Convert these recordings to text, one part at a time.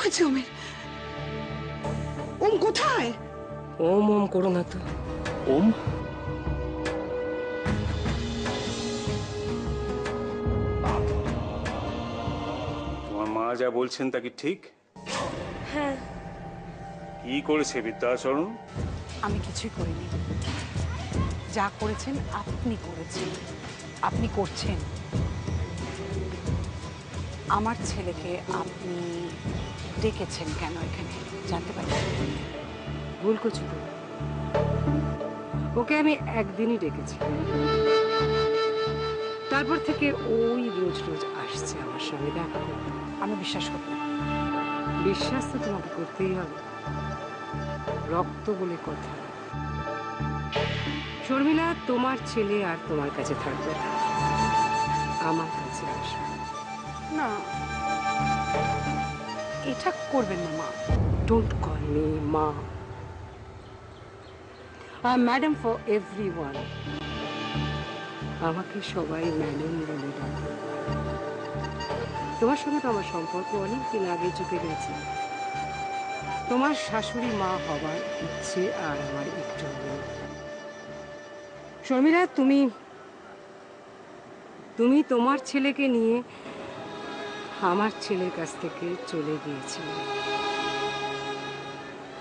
হয়েছে ওমের? ওম কোথায়? ওম ওম করো না তো। ওম? তোমার মা যা বলছেন তা কি ঠিক? হ্যাঁ। কি করেছে বিদ্যাচরণ? আমি কিছুই করিনি। যা করেছেন আপনি করেছেন, আপনি করছেন। আমার ছেলেকে আপনি ডেকেছেন কেন এখানে জানতে পারি? ভুল করছো তো। ওকে আমি একদিনই ডেকেছি, তারপর থেকে ওই রোজ রোজ আসছে আমার সঙ্গে দেখা করতে। আমি বিশ্বাস করি না। বিশ্বাস তো তোমাকে করতেই হবে, রক্ত বলে কথা। শর্মিলা, তোমার ছেলে আর তোমার কাছে থাকবে না, আমার কাছে আসবে। না, এটা করবেন না মা। ডোন্ট কল মি মা। I am madam for everyone. আমাকে সবাই ম্যাডাম বলে ডাকে। তোমার সঙ্গে তো আমার সম্পর্ক অনেকদিন আগে চুকে গেছে। তোমার শাশুড়ি মা হবার ইচ্ছে আর আমার একটু নেই। শর্মিলা, তুমি তোমার ছেলেকে নিয়ে আমার ছেলের কাছ থেকে চলে গিয়েছিলে।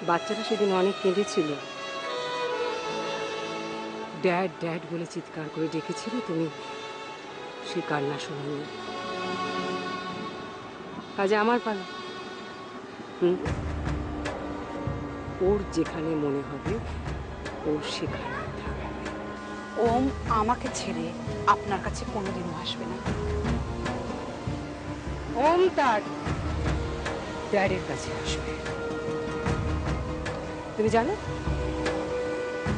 বাচ্চাটা সেদিন অনেক কেঁদেছিল, ড্যাড ড্যাড বলে চিৎকার করে ডেকেছিল। তুমি সে কান্না শুনিনি। আজ আমার পালা। ওর যেখানে মনে হবে ওর সেখানে থাকবে। ওম আমাকে ছেড়ে আপনার কাছে কোনোদিনও আসবে না। ওম তার ড্যাডের কাছে আসবে। তুমি জানো,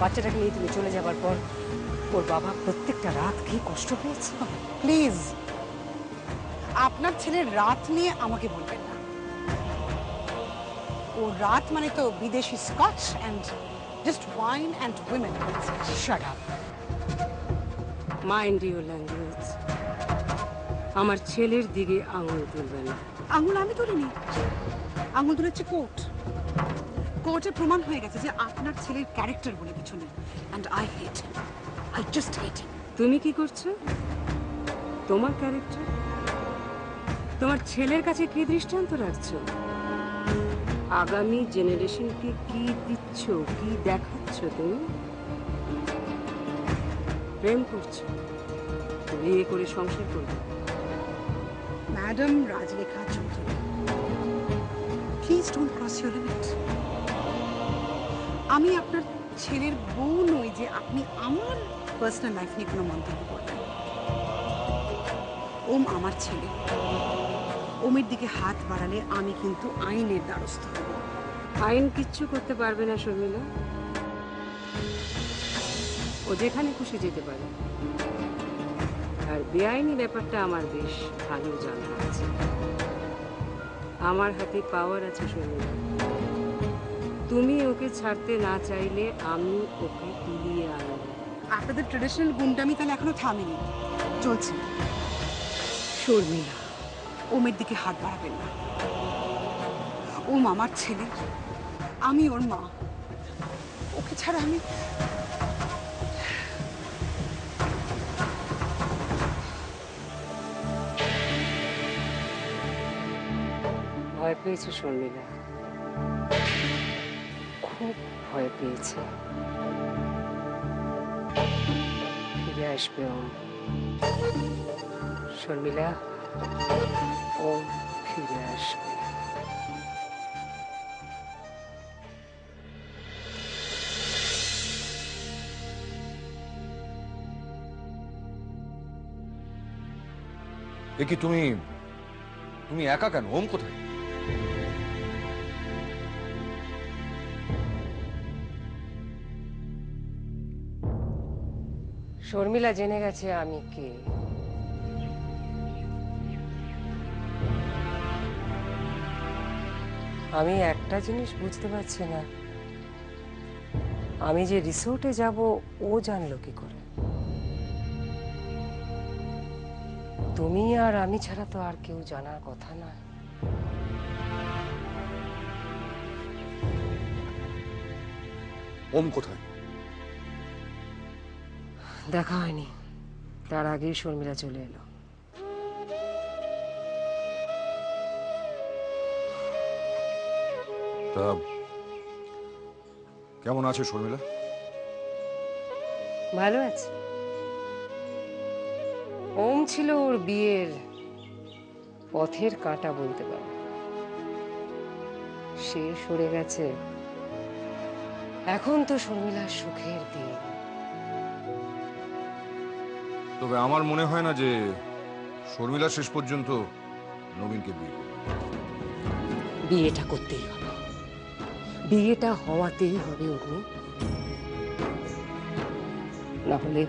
বাচ্চাটাকে নিয়ে তুমি চলে যাবার পর ওর বাবা প্রত্যেকটা রাত কি কষ্ট পেয়েছে। প্লিজ, আপনার ছেলের রাত নিয়ে আমাকে বলবেন না। ও রাত মানে তো বিদেশি Scotch and just wine and women. Shut up, mind your language. আমার ছেলের দিকে আঙুল তুলবে না। আঙুল আমি তুলিনি, আঙুল তুলেছে কোর্ট। কোর্টে প্রমাণ হয়ে গেছে যে আপনার ছেলের ক্যারেক্টার বলে কিছু নেই। And I hate him, I just hate him. তুমি কি করছো? তোমার ক্যারেক্টার তোমার ছেলের কাছে কি দৃষ্টান্ত রাখছো? আগামী জেনারেশনকে কি দিচ্ছ, কি দেখাচ্ছ? তুমি প্রেম করছো, বিয়ে করে সংসার করবে। Madam Rajlekha Chowdhury, please don't cross your limit. আমি আপনার ছেলের বউ নই যে আপনি আমার পার্সোনাল লাইফ নিয়ে কোনো মন্তব্য করবেন। ওম আমার ছেলে, ওমের দিকে হাত বাড়ালে আমি কিন্তু আইনের দ্বারস্থ হব। আইন কিচ্ছু করতে পারবে না শর্মিলা। ও যেখানে খুশি যেতে পারে। আর বেআইনি ব্যাপারটা আমার বেশ ভালো জানা আছে। আমার হাতে পাওয়ার আছে শর্মিলা। তুমি ওকে ছাড়তে না চাইলে আমি ওকে তুলিয়ে আনবো। আপনাদের ট্রেডিশনাল গুন্ডামি তাহলে এখনো থামেনি, চলছে। শর্মিলা, ওমের দিকে হাত বাড়াবেন না। ওম আমার ছেলে, আমি ওর মা। ওকে ছাড়া আমি ভয় পেয়েছে শর্মিলা, খুব ভয় পেয়েছে। ফিরে আসবে ও শর্মিলা, ও ফিরে আসবে। দেখি তুমি তুমি একা কেন? ওম কোথায়? শর্মিলা জেনে গেছে আমি কে। আমি একটা জিনিস বুঝতে পারছি না, আমি যে রিসোর্টে যাব ও জানলো কি করে? তুমি আর আমি ছাড়া তো আর কেউ জানার কথা না। ওম কোথায়? দেখা হয়নি, তার আগেই শর্মিলা চলে এলো। তা কেমন আছে শর্মিলা? ভালো আছে। ওম ছিল ওর বিয়ের পথের কাঁটা বলতে পারো। সে সরে গেছে, এখন তো শর্মিলার সুখের দিন। তবে আমার মনে হয় না যে শর্মিলা শেষ পর্যন্ত নবীনকে বিয়ে করবে। বিয়েটা করতেই হবে, বিয়েটা হওয়াতেই হবে অগ্নি, না হলে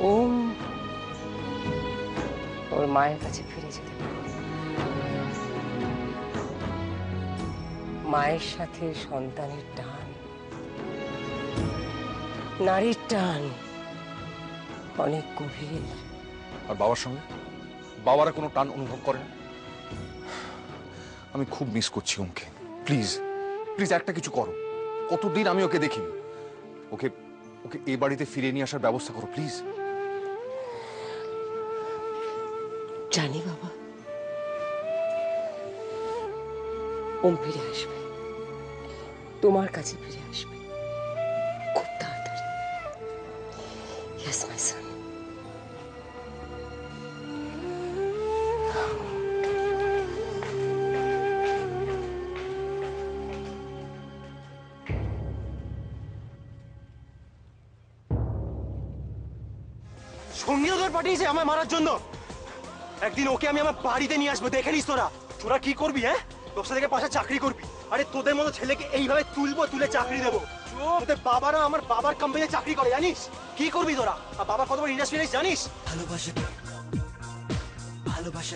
ওম ওর মায়ের কাছে ফিরে যেতে পারবে। মায়ের সাথে সন্তানের টান, নারীর টান অনেক গভীর। আর বাবার সঙ্গে বাবারা কোনো টান অনুভব করে না? আমি খুব মিস করছি ওমকে। প্লিজ প্লিজ একটা কিছু করো। কতদিন আমি ওকে দেখিনি। ওকে ওকে এই বাড়িতে ফিরে নিয়ে আসার ব্যবস্থা করো প্লিজ। জানি বাবা, ওম ফিরে আসবে, তোমার কাছে ফিরে আসবে খুব তাড়াতাড়ি। ইয়েস মাই সন। সঙ্গীও তোর পাঠিয়েছে আমায় মারার জন্য। একদিন ওকে আমি আমার বাড়িতে নিয়ে আসবো, দেখে নিস তোরা। তোরা কি করবি? হ্যাঁ, দশটা থেকে পাশে চাকরি করবি। আরে তোদের মতো ছেলেকে এইভাবে তুলবো, তুলে চাকরি দেবো। তোদের বাবারা আমার বাবার কোম্পানিতে চাকরি করে, জানিস কি করবি তোরা? আর বাবা কত বড় ইন্ডাস্ট্রিয়ালিস্ট জানিস? ভালোবাসা ভালোবাসা